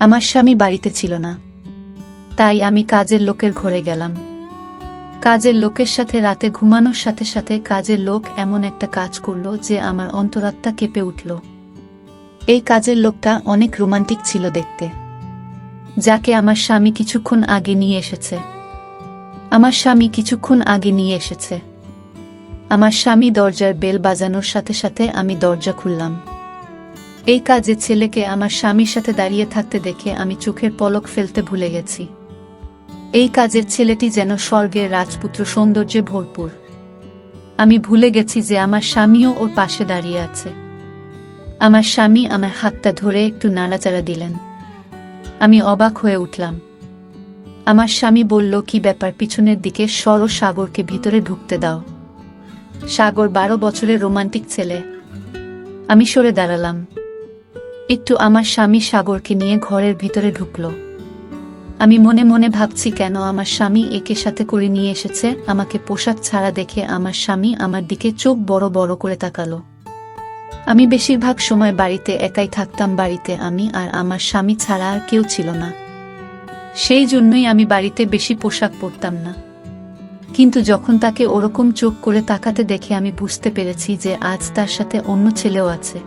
আমার স্বামী বাড়িতে ছিল না, তাই আমি কাজের লোকের ঘরে গেলাম। কাজের লোকের সাথে রাতে ঘুমানোর সাথে সাথে কাজের লোক এমন একটা কাজ করল যে আমার অন্তরাত্মা কেঁপে উঠল। এই কাজের লোকটা অনেক রোমান্টিক ছিল দেখতে, যাকে আমার স্বামী কিছুক্ষণ আগে নিয়ে এসেছে। আমার স্বামী দরজার বেল বাজানোর সাথে সাথে আমি দরজা খুললাম। এই কাজের ছেলেকে আমার স্বামীর সাথে দাঁড়িয়ে থাকতে দেখে আমি চোখের পলক ফেলতে ভুলে গেছি। এই কাজের ছেলেটি যেন স্বর্গের রাজপুত্র সৌন্দর্যে ভরপুর। আমি ভুলে গেছি যে আমার স্বামীও ওর পাশে দাঁড়িয়ে আছে। আমার স্বামী আমার হাতটা ধরে একটু নাড়াচাড়া দিলেন। আমি অবাক হয়ে উঠলাম। আমার স্বামী বলল, কি ব্যাপার, পিছনের দিকে সরো, সাগরকে ভিতরে ঢুকতে দাও। সাগর 12 বছরের রোমান্টিক ছেলে। আমি সরে দাঁড়ালাম একটু। আমার স্বামী সাগরকে নিয়ে ঘরের ভিতরে ঢুকল। আমি মনে মনে ভাবছি, কেন আমার স্বামী একে সাথে করে নিয়ে এসেছে। আমাকে পোশাক ছাড়া দেখে আমার স্বামী আমার দিকে চোখ বড় বড় করে তাকালো। আমি বেশিরভাগ সময় বাড়িতে একাই থাকতাম। বাড়িতে আমি আর আমার স্বামী ছাড়া আর কেউ ছিল না। সেই জন্যই আমি বাড়িতে বেশি পোশাক পরতাম না। কিন্তু যখন তাকে ওরকম চোখ করে তাকাতে দেখে আমি বুঝতে পেরেছি যে আজ তার সাথে অন্য ছেলেও আছে।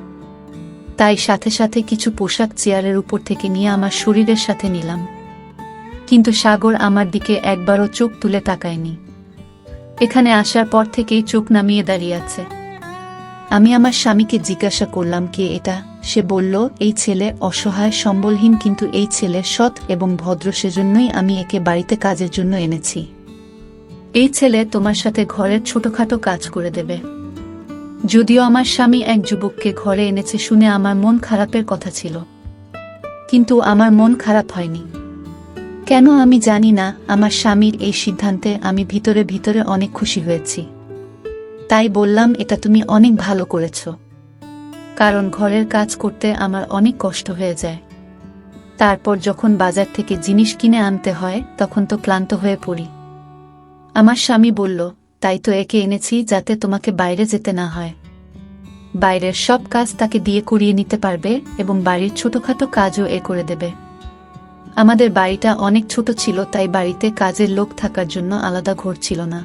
তাই সাথে সাথে কিছু পোশাক চেয়ারের উপর থেকে নিয়ে আমার শরীরের সাথে নিলাম। কিন্তু সাগর আমার দিকে একবারও চোখ তুলে তাকায়নি। এখানে আসার পর থেকেই চোখ নামিয়ে দাঁড়িয়ে আছে। আমি আমার স্বামীকে জিজ্ঞাসা করলাম, কে এটা? সে বলল, এই ছেলে অসহায় সম্বলহীন, কিন্তু এই ছেলে সৎ এবং ভদ্র, সেজন্যই আমি একে বাড়িতে কাজের জন্য এনেছি। এই ছেলে তোমার সাথে ঘরের ছোটখাটো কাজ করে দেবে। যদিও আমার স্বামী এক যুবককে ঘরে এনেছে শুনে আমার মন খারাপের কথা ছিল, কিন্তু আমার মন খারাপ হয়নি। কেন আমি জানি না। আমার স্বামীর এই সিদ্ধান্তে আমি ভিতরে ভিতরে অনেক খুশি হয়েছি। তাই বললাম, এটা তুমি অনেক ভালো করেছ, কারণ ঘরের কাজ করতে আমার অনেক কষ্ট হয়ে যায়। তারপর যখন বাজার থেকে জিনিস কিনে আনতে হয় তখন তো ক্লান্ত হয়ে পড়ি। আমার স্বামী বলল, তাই তো একে এনেছি, যাতে তোমাকে বাইরে যেতে না হয়। বাইরের সব কাজ তাকে দিয়ে করিয়ে নিতে পারবে এবং বাড়ির ছোটখাটো কাজও এ করে দেবে। আমাদের বাড়িটা অনেক ছোট ছিল, তাই বাড়িতে কাজের লোক থাকার জন্য আলাদা ঘর ছিল না।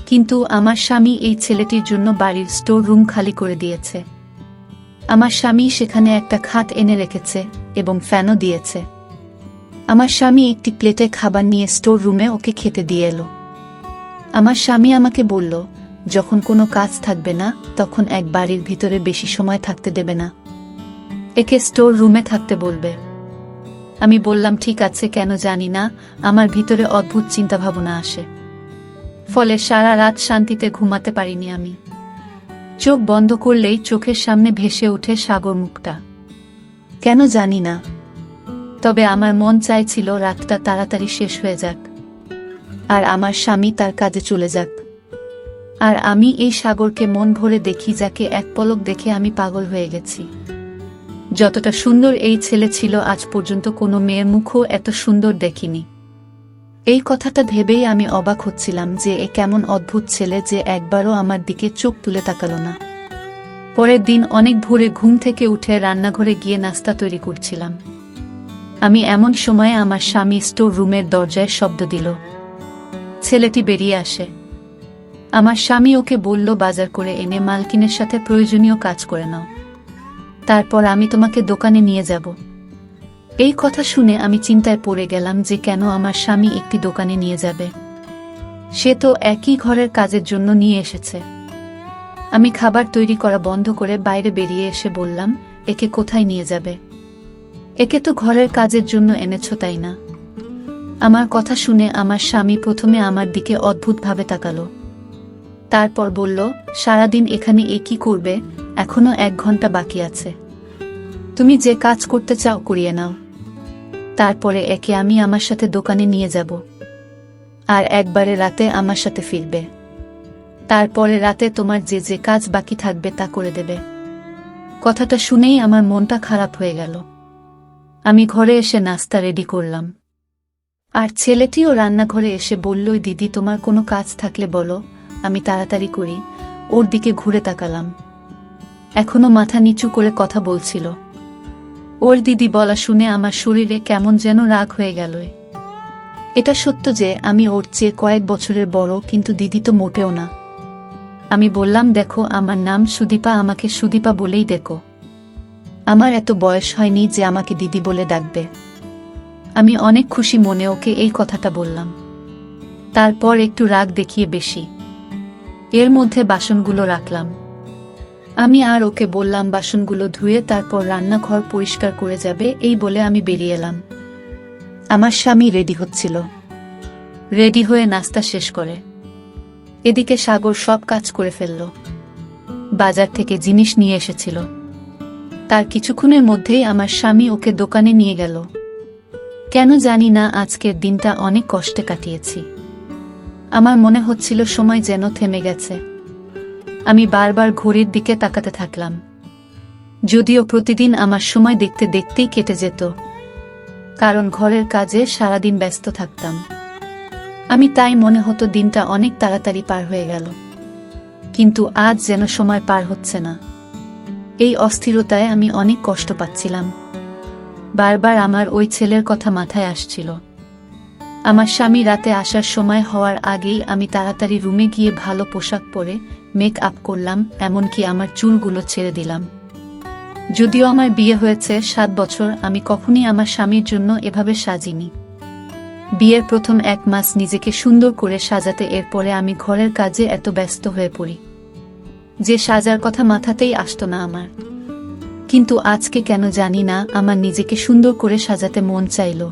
কিন্তু আমার স্বামী এই ছেলেটির জন্য বাড়ির স্টোর রুম খালি করে দিয়েছে। আমার স্বামী সেখানে একটা খাট এনে রেখেছে এবং ফ্যানও দিয়েছে। আমার স্বামী একটি প্লেটে খাবার নিয়ে স্টোর রুমে ওকে খেতে দিয়ে এলো। আমার স্বামী আমাকে বলল, যখন কোনো কাজ থাকবে না তখন এক বাড়ির ভিতরে বেশি সময় থাকতে দেবে না, একে স্টোর রুমে থাকতে বলবে। আমি বললাম, ঠিক আছে। কেন জানি না, আমার ভিতরে অদ্ভুত চিন্তাভাবনা আসে, ফলে সারা রাত শান্তিতে ঘুমাতে পারিনি আমি। চোখ বন্ধ করলেই চোখের সামনে ভেসে ওঠে সাগর মুখটা। কেন জানি না, তবে আমার মন চাইছিল রাতটা তাড়াতাড়ি শেষ হয়ে যাক আর আমার স্বামী তার কাজে চলে যাক, আর আমি এই সাগরকে মন ভরে দেখি, যাকে এক পলক দেখে আমি পাগল হয়ে গেছি। যতটা সুন্দর এই ছেলে ছিল, আজ পর্যন্ত কোনো মেয়ের মুখও এত সুন্দর দেখিনি। এই কথাটা ভেবেই আমি অবাক হচ্ছিলাম যে এ কেমন অদ্ভুত ছেলে যে একবারও আমার দিকে চোখ তুলে তাকালো না। পরের দিন অনেক ভোরে ঘুম থেকে উঠে রান্নাঘরে গিয়ে নাস্তা তৈরি করছিলাম। আমি এমন সময়ে আমার স্বামী স্টোর রুমের দরজায় শব্দ দিল। ছেলেটি বেরিয়ে আসে। আমার স্বামী ওকে বলল, বাজার করে এনে মালকিনের সাথে প্রয়োজনীয় কাজ করে নাও, তারপর আমি তোমাকে দোকানে নিয়ে যাব। এই কথা শুনে আমি চিন্তায় পড়ে গেলাম যে কেন আমার স্বামী একটি দোকানে নিয়ে যাবে। সে তো একই ঘরের কাজের জন্য নিয়ে এসেছে। আমি খাবার তৈরি করা বন্ধ করে বাইরে বেরিয়ে এসে বললাম, একে কোথায় নিয়ে যাবে? একে তো ঘরের কাজের জন্য এনেছো, তাই না? আমার কথা শুনে আমার স্বামী প্রথমে আমার দিকে অদ্ভুতভাবে তাকালো, তারপর বলল, সারাদিন এখানে এ কি করবে? এখনো 1 ঘন্টা বাকি আছে, তুমি যে কাজ করতে চাও করিয়ে নাও, তারপরে একে আমি আমার সাথে দোকানে নিয়ে যাব, আর একবারে রাতে আমার সাথে ফিরবে। তারপরে রাতে তোমার যে যে কাজ বাকি থাকবে তা করে দেবে। কথাটা শুনেই আমার মনটা খারাপ হয়ে গেল। আমি ঘরে এসে নাস্তা রেডি করলাম, আর ছেলেটিও রান্নাঘরে এসে বলল, দিদি, তোমার কোনো কাজ থাকলে বলো, আমি তাড়াতাড়ি করি। ওর দিকে ঘুরে তাকালাম, এখনো মাথা নিচু করে কথা বলছিল। ওর দিদি বলা শুনে আমার শরীরে কেমন যেন রাগ হয়ে গেল। এটা সত্য যে আমি ওর চেয়ে কয়েক বছরের বড়, কিন্তু দিদি তো মোটেও না। আমি বললাম, দেখো, আমার নাম সুদীপা, আমাকে সুদীপা বলেই ডেকো। আমার এত বয়স হয়নি যে আমাকে দিদি বলে ডাকবে। আমি অনেক খুশি মনে ওকে এই কথাটা বললাম। তারপর একটু রাগ দেখিয়ে বেশি এর মধ্যে বাসনগুলো রাখলাম। আমি আর ওকে বললাম বাসনগুলো ধুয়ে তারপর রান্নাঘর পরিষ্কার করে যাবে, এই বলে আমি বেরিয়ে এলাম। আমার স্বামী রেডি হচ্ছিল। রেডি হয়ে নাস্তা শেষ করে এদিকে সাগর সব কাজ করে ফেলল। বাজার থেকে জিনিস নিয়ে এসেছিল। তার কিছুক্ষণের মধ্যেই আমার স্বামী ওকে দোকানে নিয়ে গেল। কেন জানি না আজকের দিনটা অনেক কষ্টে কাটিয়েছি। আমার মনে হচ্ছিল সময় যেন থেমে গেছে। আমি বারবার ঘড়ির দিকে তাকাতে থাকলাম, যদিও প্রতিদিন আমার সময় দেখতে দেখতেই কেটে যেত, কারণ ঘরের কাজে সারাদিন ব্যস্ত থাকতাম। আমি তাই মনে হতো দিনটা অনেক তাড়াতাড়ি পার হয়ে গেল, কিন্তু আজ যেন সময় পার হচ্ছে না। এই অস্থিরতায় আমি অনেক কষ্ট পাচ্ছিলাম। বারবার আমার ওই ছেলের কথা মাথায় আসছিল। আমার স্বামী রাতে আসার সময় হওয়ার আগেই আমি তাড়াতাড়ি রুমে গিয়ে ভালো পোশাক পরে মেক আপ করলাম, এমনকি আমার চুলগুলো ছেড়ে দিলাম। যদিও আমার বিয়ে হয়েছে 7 বছর, আমি কখনই আমার স্বামীর জন্য এভাবে সাজিনি। বিয়ের প্রথম 1 মাস নিজেকে সুন্দর করে সাজাতে, এরপরে আমি ঘরের কাজে এত ব্যস্ত হয়ে পড়ি যে সাজার কথা মাথাতেই আসতো না আমার। কিন্তু আজকে কেন জানি না আমার নিজেকে সুন্দর করে সাজাতে মন চাইল।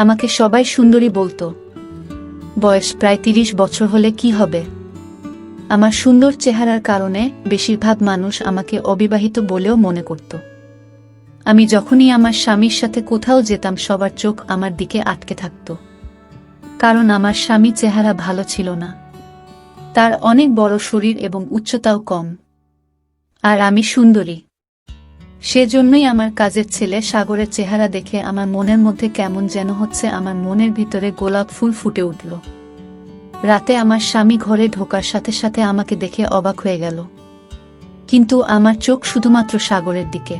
আমাকে সবাই সুন্দরী বলতো। বয়স প্রায় 30 বছর হলে কি হবে? আমার সুন্দর চেহারার কারণে বেশিরভাগ মানুষ আমাকে অবিবাহিত বলেও মনে করত। আমি যখনই আমার স্বামীর সাথে কোথাও যেতাম সবার চোখ আমার দিকে আটকে থাকত, কারণ আমার স্বামী চেহারা ভালো ছিল না। তার অনেক বড় শরীর এবং উচ্চতাও কম, আর আমি সুন্দরী। সেজন্যই আমার কাজের ছেলে সাগরের চেহারা দেখে আমার মনের মধ্যে কেমন যেন হচ্ছে, আমার মনের ভিতরে গোলাপ ফুল ফুটে উঠল। রাতে আমার স্বামী ঘরে ঢোকার সাথে সাথে আমাকে দেখে অবাক হয়ে গেল, কিন্তু আমার চোখ শুধুমাত্র সাগরের দিকে।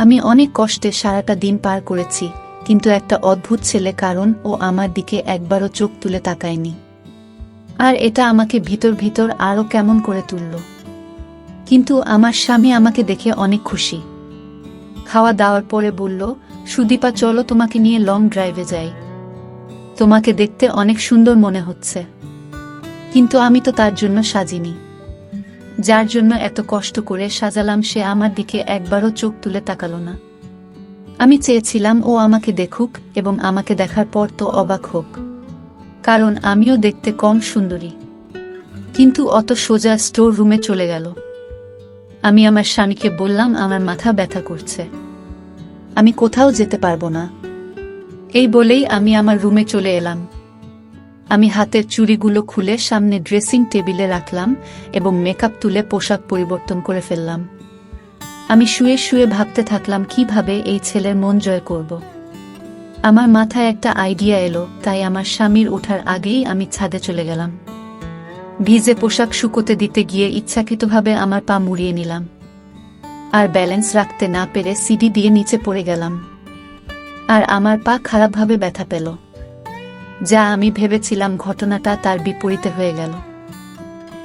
আমি অনেক কষ্টে সারাটা দিন পার করেছি, কিন্তু একটা অদ্ভুত ছেলে, কারণ ও আমার দিকে একবারও চোখ তুলে তাকায়নি। আর এটা আমাকে ভিতর ভিতর আরও কেমন করে তুলল। কিন্তু আমার স্বামী আমাকে দেখে অনেক খুশি। খাওয়া দাওয়ার পরে বলল, সুদীপা, চলো তোমাকে নিয়ে লং ড্রাইভে যাই। তোমাকে দেখতে অনেক সুন্দর মনে হচ্ছে। কিন্তু আমি তো তার জন্য সাজিনি। যার জন্য এত কষ্ট করে সাজালাম সে আমার দিকে একবারও চোখ তুলে তাকালো না। আমি চেয়েছিলাম ও আমাকে দেখুক এবং আমাকে দেখার পর তো অবাক হোক, কারণ আমিও দেখতে কম সুন্দরী। কিন্তু অত সোজা স্টোর রুমে চলে গেল। আমি আমার স্বামীকে বললাম, আমার মাথা ব্যথা করছে, আমি কোথাও যেতে পারবো না। এই বলেই আমি আমার রুমে চলে এলাম। আমি হাতের চুড়িগুলো খুলে সামনে ড্রেসিং টেবিলে রাখলাম এবং মেকআপ তুলে পোশাক পরিবর্তন করে ফেললাম। আমি শুয়ে শুয়ে ভাবতে থাকলাম কিভাবে এই ছেলের মন জয় করব। আমার মাথায় একটা আইডিয়া এলো, তাই আমার স্বামীর ওঠার আগেই আমি ছাদে চলে গেলাম। ভিজে পোশাক শুকোতে দিতে গিয়ে ইচ্ছাকৃতভাবে আমার পা মুড়িয়ে নিলাম, আর ব্যালেন্স রাখতে না পেরে সিঁড়ি দিয়ে নিচে পড়ে গেলাম। আর আমার পা খারাপভাবে ব্যথা পেল। যা আমি ভেবেছিলাম ঘটনাটা তার বিপরীতে হয়ে গেল।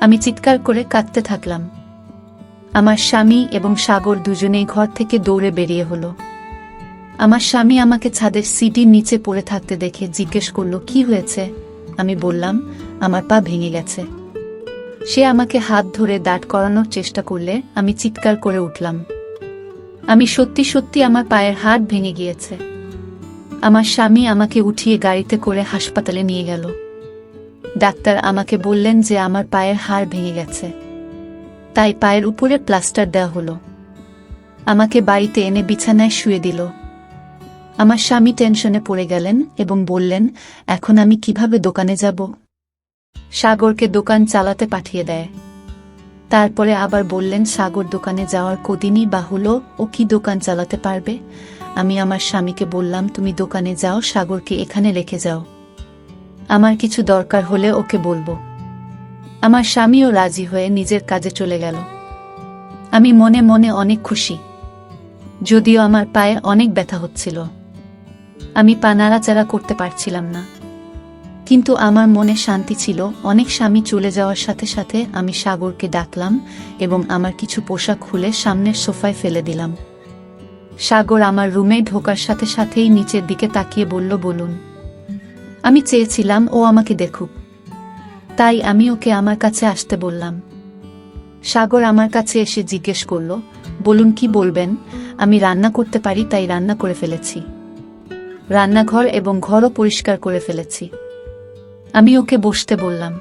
আমি চিৎকার করে কাঁদতে থাকলাম। আমার স্বামী এবং সাগর দুজনেই ঘর থেকে দৌড়ে বেরিয়ে হলো। আমার স্বামী আমাকে ছাদের সিঁড়ির নিচে পড়ে থাকতে দেখে জিজ্ঞেস করলো, কি হয়েছে? আমি বললাম, আমার পা ভেঙে গেছে। সে আমাকে হাত ধরে দাঁড় করানোর চেষ্টা করলে আমি চিৎকার করে উঠলাম, আমি সত্যি সত্যি আমার পায়ের হাড় ভেঙে গিয়েছে। আমার স্বামী আমাকে উঠিয়ে গাড়িতে করে হাসপাতালে নিয়ে গেল। ডাক্তার আমাকে বললেন যে আমার পায়ের হাড় ভেঙে গেছে, তাই পায়ের উপরে প্লাস্টার দেওয়া হলো। আমাকে বাড়িতে এনে বিছানায় শুয়ে দিল। আমার স্বামী টেনশনে পড়ে গেলেন এবং বললেন, এখন আমি কিভাবে দোকানে যাব? সাগরকে দোকান চালাতে পাঠিয়ে দেয়। তারপরে আবার বললেন, সাগর দোকানে যাওয়ার কদিনই বা হলো, ও কি দোকান চালাতে পারবে? আমি আমার স্বামীকে বললাম, তুমি দোকানে যাও, সাগরকে এখানে রেখে যাও, আমার কিছু দরকার হলে ওকে বলবো। আমার স্বামীও রাজি হয়ে নিজের কাজে চলে গেল। আমি মনে মনে অনেক খুশি। যদিও আমার পায়ে অনেক ব্যথা হচ্ছিল। আমি পা নাড়াচাড়া করতে পারছিলাম না, কিন্তু আমার মনে শান্তি ছিল। অনেক স্বামী চলে যাওয়ার সাথে সাথে আমি সাগরকে ডাকলাম এবং আমার কিছু পোশাক খুলে সামনের সোফায় ফেলে দিলাম। সাগর আমার রুমে ঢোকার সাথে সাথেই নিচের দিকে তাকিয়ে বলল, বলুন। আমি চেয়েছিলাম ও আমাকে দেখুক, তাই আমি ওকে আমার কাছে আসতে বললাম। সাগর আমার কাছে এসে জিজ্ঞেস করল, বলুন কি বলবেন? আমি রান্না করতে পারি, তাই রান্না করে ফেলেছি। রান্নাঘর এবং ঘরও পরিষ্কার করে ফেলেছি। আমি ওকে বসতে বললাম।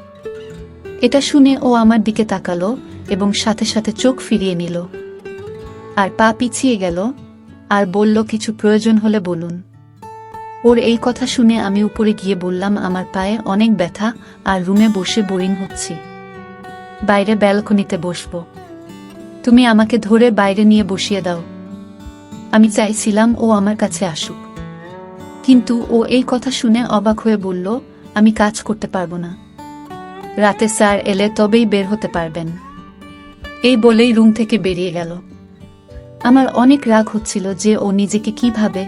এটা শুনে ও আমার দিকে তাকালো এবং সাথে সাথে চোখ ফিরিয়ে নিল আর পা পিছিয়ে গেল আর বলল, কিছু প্রয়োজন হলে বলুন। ওর এই কথা শুনে আমি উপরে গিয়ে বললাম, আমার পায়ে অনেক ব্যথা আর রুমে বসে বোরিং হচ্ছি, বাইরে ব্যালকনিতে বসবো। তুমি আমাকে ধরে বাইরে নিয়ে বসিয়ে দাও। আমি চাইছিলাম ও আমার কাছে আসুক, কিন্তু ও এই কথা শুনে অবাক হয়ে বলল, আমি কাজ করতে পারবো না, রাতে স্যার এলে তবেই বের হতে পারবেন। এই বলেই রুম থেকে বেরিয়ে গেল। আমার অনেক রাগ হচ্ছিল যে ও নিজেকে কি ভাবে।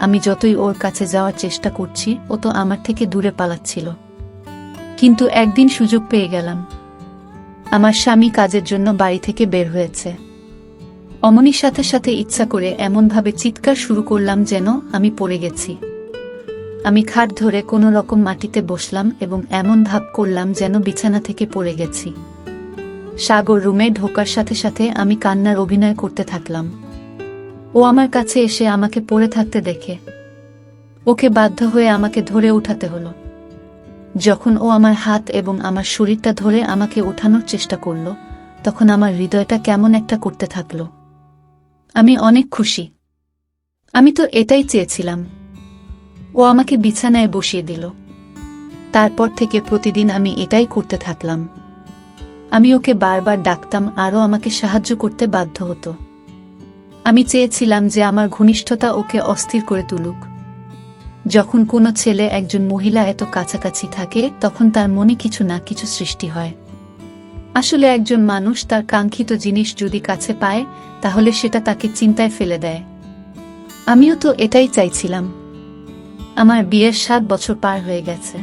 আমি যতই ওর কাছে যাওয়ার চেষ্টা করছি, ও তো আমার থেকে দূরে পালাচ্ছিল। কিন্তু একদিন সুযোগ পেয়ে গেলাম। আমার স্বামী কাজের জন্য বাড়ি থেকে বের হয়েছে। অমনির সাথে সাথে ইচ্ছা করে এমনভাবে চিৎকার শুরু করলাম যেন আমি পড়ে গেছি। আমি খাট ধরে কোনো রকম মাটিতে বসলাম এবং এমন ভাব করলাম যেন বিছানা থেকে পড়ে গেছি। সাগর রুমে ঢোকার সাথে সাথে আমি কান্নার অভিনয় করতে থাকলাম। ও আমার কাছে এসে আমাকে পড়ে থাকতে দেখে ওকে বাধ্য হয়ে আমাকে ধরে উঠাতে হলো। যখন ও আমার হাত এবং আমার শরীরটা ধরে আমাকে ওঠানোর চেষ্টা করল, তখন আমার হৃদয়টা কেমন একটা করতে থাকলো। আমি অনেক খুশি। আমি তো এটাই চেয়েছিলাম। ও আমাকে বিছানায় বসিয়ে দিল। তারপর থেকে প্রতিদিন আমি এটাই করতে থাকলাম। আমি ওকে বারবার ডাকতাম, আরও আমাকে সাহায্য করতে বাধ্য হতো। আমি চেয়েছিলাম যে আমার ঘনিষ্ঠতা ওকে অস্থির করে তুলুক। যখন কোনো ছেলে একজন মহিলা এত কাছাকাছি থাকে, তখন তার মনে কিছু না কিছু সৃষ্টি হয়। আসলে একজন মানুষ তার কাঙ্ক্ষিত জিনিস যদি কাছে পায়, তাহলে সেটা তাকে চিন্তায় ফেলে দেয়। আমিও তো এটাই চাইছিলাম। আমার বিয়ের 7 বছর পার হয়ে গেছে,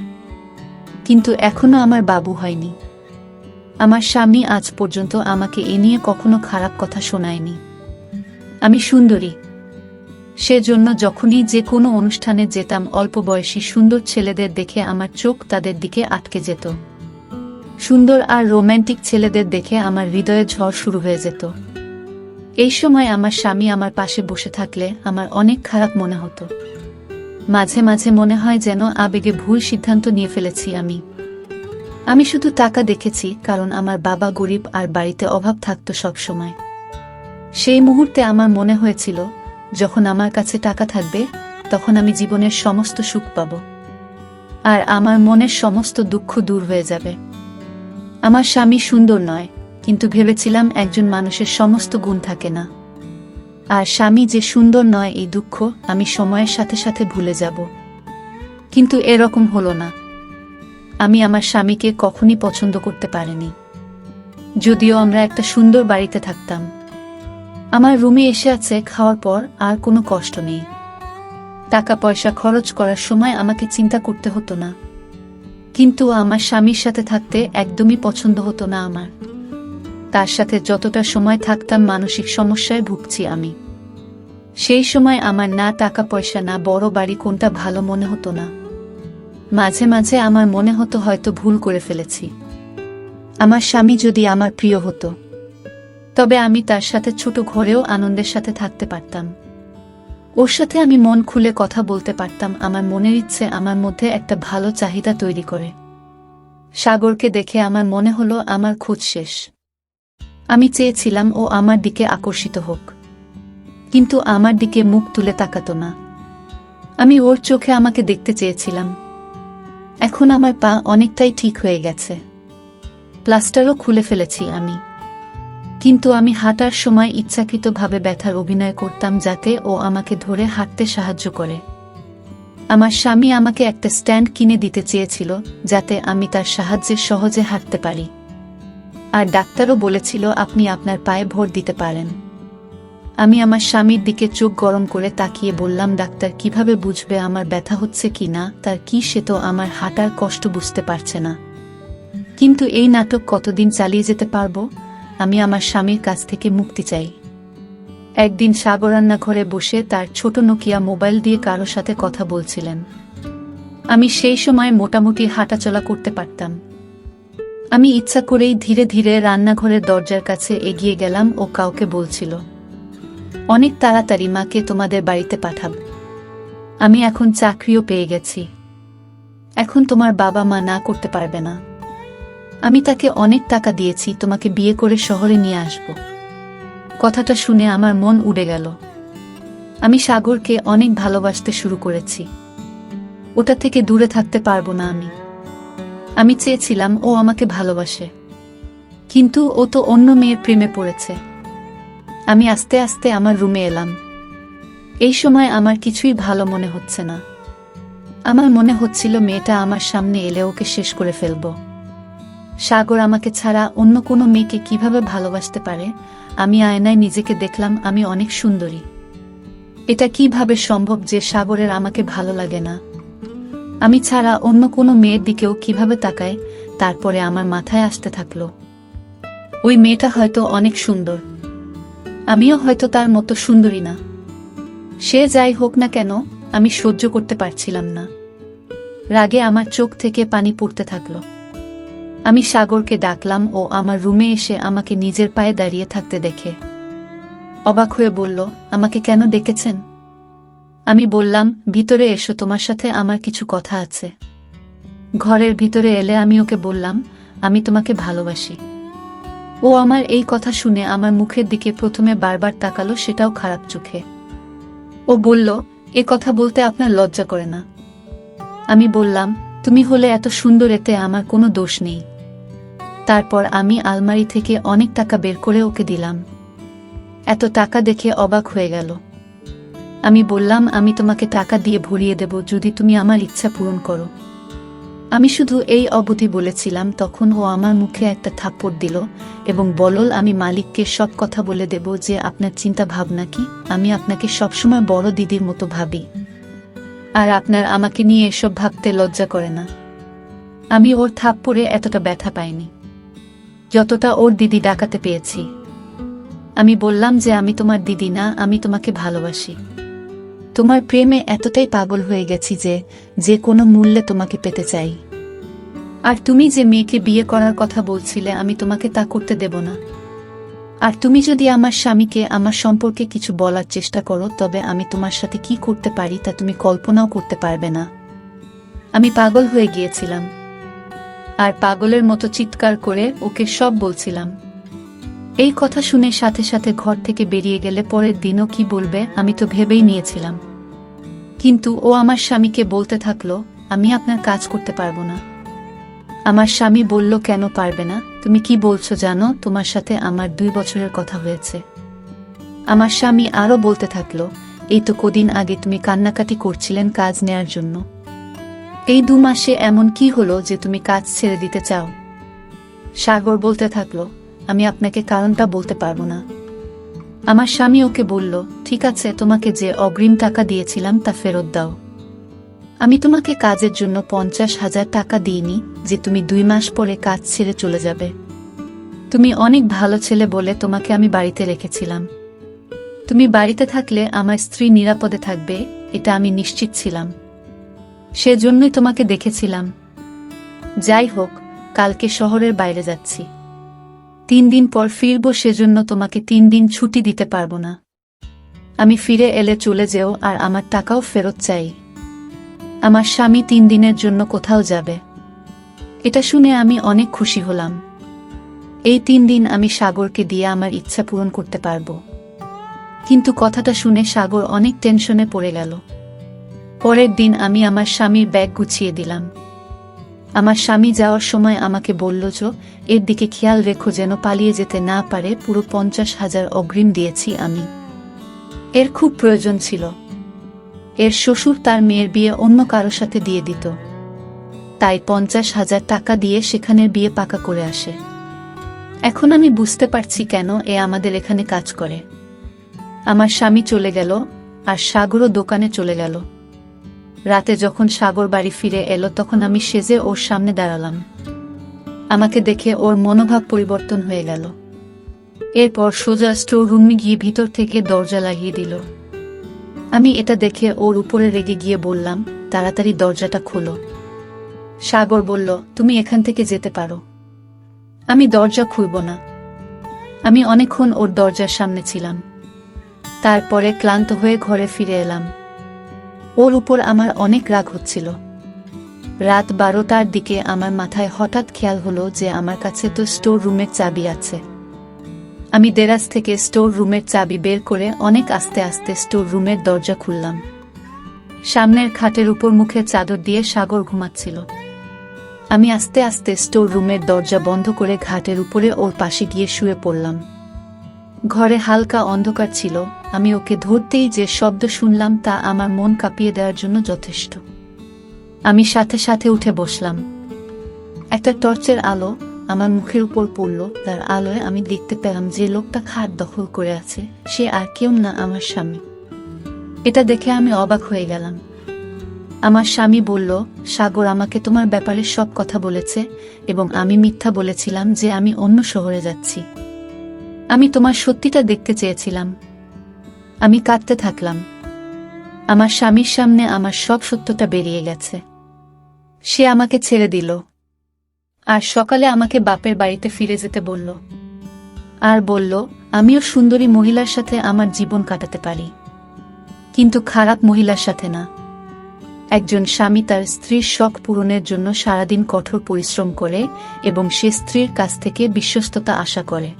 কিন্তু এখনো আমার বাবু হয়নি। আমার স্বামী আজ পর্যন্ত আমাকে এ নিয়ে কখনো খারাপ কথা শোনায়নি। আমি সুন্দরী, সেজন্য যখনই যে কোনো অনুষ্ঠানে যেতাম, অল্প বয়সী সুন্দর ছেলেদের দেখে আমার চোখ তাদের দিকে আটকে যেত। সুন্দর আর রোম্যান্টিক ছেলেদের দেখে আমার হৃদয়ে ঝড় শুরু হয়ে যেত। এই সময় আমার স্বামী আমার পাশে বসে থাকলে আমার অনেক খারাপ মনে হতো। মাঝে মাঝে মনে হয় যেন আবেগে ভুল সিদ্ধান্ত নিয়ে ফেলেছি আমি শুধু টাকা দেখেছি, কারণ আমার বাবা গরিব আর বাড়িতে অভাব থাকতো সব সময়। সেই মুহূর্তে আমার মনে হয়েছিল, যখন আমার কাছে টাকা থাকবে, তখন আমি জীবনের সমস্ত সুখ পাব আর আমার মনের সমস্ত দুঃখ দূর হয়ে যাবে। আমার স্বামী সুন্দর নয়, কিন্তু ভেবেছিলাম একজন মানুষের সমস্ত গুণ থাকে না। আর স্বামী যে সুন্দর নয়, এই দুঃখ আমি সময়ের সাথে সাথে ভুলে যাব। কিন্তু এরকম হলো না। আমি আমার স্বামীকে কখনই পছন্দ করতে পারিনি, যদিও আমরা একটা সুন্দর বাড়িতে থাকতাম। আমার রুমে এসে আছে, খাওয়ার পর আর কোনো কষ্ট নেই। টাকা পয়সা খরচ করার সময় আমাকে চিন্তা করতে হতো না। কিন্তু আমার স্বামীর সাথে থাকতে একদমই পছন্দ হতো না আমার। তার সাথে যতটা সময় থাকতাম, মানসিক সমস্যায় ভুগছি আমি। সেই সময় আমার না টাকা পয়সা না বড় বাড়ি কোনটা ভালো মনে হতো না। মাঝে মাঝে আমার মনে হতো হয়তো ভুল করে ফেলেছি। আমার স্বামী যদি আমার প্রিয় হতো, তবে আমি তার সাথে ছোট ঘরেও আনন্দের সাথে থাকতে পারতাম। ওর সাথে আমি মন খুলে কথা বলতে পারতাম। আমার মনের ইচ্ছে আমার মধ্যে একটা ভালো চাহিদা তৈরি করে। সাগরকে দেখে আমার মনে হলো আমার খোঁজ শেষ। আমি চেয়েছিলাম ও আমার দিকে আকর্ষিত হোক, কিন্তু আমার দিকে মুখ তুলে তাকাতো না। আমি ওর চোখে আমাকে দেখতে চেয়েছিলাম। এখন আমার পা অনেকটাই ঠিক হয়ে গেছে, প্লাস্টারও খুলে ফেলেছি আমি। কিন্তু আমি হাঁটার সময় ইচ্ছাকৃতভাবে ব্যথার অভিনয় করতাম, যাতে ও আমাকে ধরে হাঁটতে সাহায্য করে। আমার স্বামী আমাকে একটা স্ট্যান্ড কিনে দিতে চেয়েছিল, যাতে আমি তার সাহায্যে সহজে হাঁটতে পারি। আর ডাক্তারও বলেছিল, আপনি আপনার পায়ে ভর দিতে পারেন। আমি আমার স্বামীর দিকে চোখ গরম করে তাকিয়ে বললাম, ডাক্তার কিভাবে বুঝবে আমার ব্যথা হচ্ছে কি না? তার কি, সে তো আমার হাঁটার কষ্ট বুঝতে পারছে না। কিন্তু এই নাটক কতদিন চালিয়ে যেতে পারবো? আমি আমার স্বামীর কাছ থেকে মুক্তি চাই। একদিন সাগর রান্নাঘরে বসে তার ছোট নোকিয়া মোবাইল দিয়ে কারো সাথে কথা বলছিলেন। আমি সেই সময় মোটামুটি হাঁটাচলা করতে পারতাম। আমি ইচ্ছা করেই ধীরে ধীরে রান্নাঘরের দরজার কাছে এগিয়ে গেলাম। ও কাউকে বলছিল, অনেক তাড়াতাড়ি মাকে তোমাদের বাড়িতে পাঠাব। আমি এখন চাকরিও পেয়ে গেছি। এখন তোমার বাবা মা না করতে পারবে না। আমি তাকে অনেক টাকা দিয়েছি, তোমাকে বিয়ে করে শহরে নিয়ে আসব। কথাটা শুনে আমার মন উড়ে গেল। আমি সাগরকে অনেক ভালোবাসতে শুরু করেছি। ওটা থেকে দূরে থাকতে পারবো না আমি চেয়েছিলাম ও আমাকে ভালোবাসে, কিন্তু ও তো অন্য মেয়ের প্রেমে পড়েছে। আমি আস্তে আস্তে আমার রুমে এলাম। এই সময় আমার কিছুই ভালো মনে হচ্ছে না। আমার মনে হচ্ছিল মেয়েটা আমার সামনে এলে ওকে শেষ করে ফেলব। সাগর আমাকে ছাড়া অন্য কোনো মেয়েকে কিভাবে ভালোবাসতে পারে? আমি আয়নায় নিজেকে দেখলাম, আমি অনেক সুন্দরী। এটা কিভাবে সম্ভব যে সাগরের আমাকে ভালো লাগে না? আমি ছাড়া অন্য কোনো মেয়ের দিকেও কিভাবে তাকায়? তারপরে আমার মাথায় আসতে থাকলো, ওই মেয়েটা হয়তো অনেক সুন্দর, আমিও হয়তো তার মতো সুন্দরী না। সে যাই হোক না কেন, আমি সহ্য করতে পারছিলাম না। রাগে আমার চোখ থেকে পানি পড়তে থাকলো। আমি সাগরকে ডাকলাম। ও আমার রুমে এসে আমাকে নিজের পায়ে দাঁড়িয়ে থাকতে দেখে অবাক হয়ে বলল, আমাকে কেন ডেকেছেন? আমি বললাম, ভিতরে এসো, তোমার সাথে আমার কিছু কথা আছে। ঘরের ভিতরে এলে আমি ওকে বললাম, আমি তোমাকে ভালোবাসি। ও আমার এই কথা শুনে আমার মুখের দিকে প্রথমে বারবার তাকালো, সেটাও খারাপ চোখে। ও বলল, এ কথা বলতে আপনার লজ্জা করে না? আমি বললাম, তুমি হলে এত সুন্দর, এতে আমার কোনো দোষ নেই। তারপর আমি আলমারি থেকে অনেক টাকা বের করে ওকে দিলাম। এত টাকা দেখে অবাক হয়ে গেল। আমি বললাম, আমি তোমাকে টাকা দিয়ে ভরিয়ে দেব যদি তুমি আমার ইচ্ছা পূরণ করো। আমি শুধু এই অবধি বলেছিলাম, তখন ও আমার মুখে একটা থাপ্পড় দিল এবং বলল, আমি মালিককে সব কথা বলে দেব যে আপনার চিন্তা ভাবনা কি। আমি আপনাকে সবসময় বড় দিদির মতো ভাবি, আর আপনার আমাকে নিয়ে এসব ভাবতে লজ্জা করে না। আমি ওর থাপ্পড়ে এতটা ব্যথা পাইনি যতটা ওর দিদি ডাকাতে পেয়েছি। আমি বললাম যে আমি তোমার দিদি না, আমি তোমাকে ভালোবাসি। তোমার প্রেমে এতটাই পাগল হয়ে গেছি যে যে কোনো মূল্যে তোমাকে পেতে চাই। আর তুমি যে মেয়েকে বিয়ে করার কথা বলছিলে, আমি তোমাকে তা করতে দেব না। আর তুমি যদি আমার স্বামীকে আমার সম্পর্কে কিছু বলার চেষ্টা করো, তবে আমি তোমার সাথে কি করতে পারি তা তুমি কল্পনাও করতে পারবে না। আমি পাগল হয়ে গিয়েছিলাম, আর পাগলের মতো চিৎকার করে ওকে সব বলছিলাম। এই কথা শুনে সাথে সাথে ঘর থেকে বেরিয়ে গেলে পরের দিনও কি বলবে আমি তো ভেবেই নিয়েছিলাম। কিন্তু ও আমার স্বামীকে বলতে থাকলো, আমি আপনার কাজ করতে পারবো না। আমার স্বামী বলল, কেন পারবে না? তুমি কি বলছো জানো? তোমার সাথে আমার 2 বছরের কথা হয়েছে। আমার স্বামী আরো বলতে থাকলো, এই তো কদিন আগে তুমি কান্নাকাটি করছিলেন কাজ নেয়ার জন্য। এই 2 মাসে এমন কি হলো যে তুমি কাজ ছেড়ে দিতে চাও? সাগর বলতে থাকলো, আমি আপনাকে কারণটা বলতে পারবো না। আমার স্বামী ওকে বলল, ঠিক আছে, তোমাকে যে অগ্রিম টাকা দিয়েছিলাম তা ফেরত দাও। আমি তোমাকে কাজের জন্য 50,000 টাকা দিইনি যে তুমি 2 মাস পরে কাজ ছেড়ে চলে যাবে। তুমি অনেক ভালো ছেলে বলে তোমাকে আমি বাড়িতে রেখেছিলাম। তুমি বাড়িতে থাকলে আমার স্ত্রী নিরাপদে থাকবে, এটা আমি নিশ্চিত ছিলাম। সেজন্যই তোমাকে দেখেছিলাম। যাই হোক, কালকে শহরের বাইরে যাচ্ছি। 3 দিন পর ফিরব, সেজন্য তোমাকে 3 দিন ছুটি দিতে পারবো না। আমি ফিরে এলে চলে যেও, আর আমার টাকাও ফেরত চাই। আমার স্বামী 3 দিনের জন্য কোথাও যাবে। এটা শুনে আমি অনেক খুশি হলাম। এই 3 দিন আমি সাগরকে দিয়ে আমার ইচ্ছা পূরণ করতে পারবো। কিন্তু কথাটা শুনে সাগর অনেক টেনশনে পড়ে গেল। পরের দিন আমি আমার স্বামীর ব্যাগ গুছিয়ে দিলাম। আমার স্বামী যাওয়ার সময় আমাকে বলল, যে এর দিকে খেয়াল রেখো যেন পালিয়ে যেতে না পারে। পুরো 50,000 অগ্রিম দিয়েছি আমি। এর খুব প্রয়োজন ছিল। এর শ্বশুর তার মেয়ের বিয়ে অন্য কারো সাথে দিয়ে দিত, তাই 50,000 টাকা দিয়ে সেখানের বিয়ে পাকা করে আসে। এখন আমি বুঝতে পারছি কেন এ আমাদের এখানে কাজ করে। আমার স্বামী চলে গেল, আর সাগরও দোকানে চলে গেল। রাতে যখন সাগর বাড়ি ফিরে এলো তখন আমি সেজে ওর সামনে দাঁড়ালাম। আমাকে দেখে ওর মনোভাব পরিবর্তন হয়ে গেল। এরপর সোজা স্টোর রুমে গিয়ে ভিতর থেকে দরজা লাগিয়ে দিল। আমি এটা দেখে ওর উপরে রেগে গিয়ে বললাম, তাড়াতাড়ি দরজাটা খোলো। সাগর বলল, তুমি এখান থেকে যেতে পারো। আমি দরজা খুলব না। আমি অনেকক্ষণ ওর দরজার সামনে ছিলাম। তারপরে ক্লান্ত হয়ে ঘরে ফিরে এলাম। ওর উপর আমার অনেক রাগ হচ্ছিল। রাত 12টার দিকে আমার মাথায় হঠাৎ খেয়াল হলো যে আমার কাছে তো স্টোর রুমের চাবি আছে। আমি দেরাজ থেকে স্টোর রুমের চাবি বের করে অনেক আস্তে আস্তে স্টোর রুমের দরজা খুললাম। সামনের খাটের উপর মুখে চাদর দিয়ে সাগর ঘুমাচ্ছিল। আমি আস্তে আস্তে স্টোর রুমের দরজা বন্ধ করে ঘাটের উপরে ওর পাশে গিয়ে শুয়ে পড়লাম। ঘরে হালকা অন্ধকার ছিল। আমি ওকে ধরতেই যে শব্দ শুনলাম তা আমার মন কাঁপিয়ে দেওয়ার জন্য যথেষ্ট। আমি সাথে সাথে উঠে বসলাম। একটা টর্চের আলো আমার মুখের উপর পড়ল। তার আলোয় আমি দেখতে পেলাম যে লোকটা খাট দখল করে আছে সে আর কেউ না, আমার স্বামী। এটা দেখে আমি অবাক হয়ে গেলাম। আমার স্বামী বলল, সাগর আমাকে তোমার ব্যাপারে সব কথা বলেছে এবং আমি মিথ্যা বলেছিলাম যে আমি অন্য শহরে যাচ্ছি। আমি তোমার সত্যিটা দেখতে চেয়েছিলাম। আমি কাঁদতে থাকলাম। আমার স্বামীর সামনে আমার সব সত্যটা বেরিয়ে গেছে। সে আমাকে ছেড়ে দিল আর সকালে আমাকে বাপের বাড়িতে ফিরে যেতে বলল, আর বলল আমিও সুন্দরী মহিলার সাথে আমার জীবন কাটাতে পারি, কিন্তু খারাপ মহিলার সাথে না। একজন স্বামী তার স্ত্রীর শখ পূরণের জন্য সারাদিন কঠোর পরিশ্রম করে এবং সে স্ত্রীর কাছ থেকে বিশ্বস্ততা আশা করে,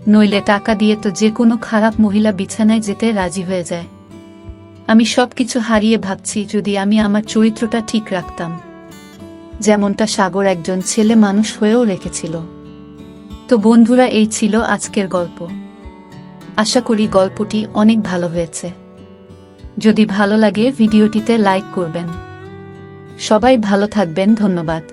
নইলে টাকা দিয়ে তো যে কোনো খারাপ মহিলা বিছানায় যেতে রাজি হয়ে যায়। আমি সবকিছু হারিয়ে ভাবছি যদি আমি আমার চরিত্রটা ঠিক রাখতাম, যেমনটা সাগর একজন ছেলে মানুষ হয়েও রেখেছিল। তো বন্ধুরা, এই ছিল আজকের গল্প। আশা করি গল্পটি অনেক ভালো হয়েছে। যদি ভালো লাগে ভিডিওটিতে লাইক করবেন। সবাই ভালো থাকবেন। ধন্যবাদ।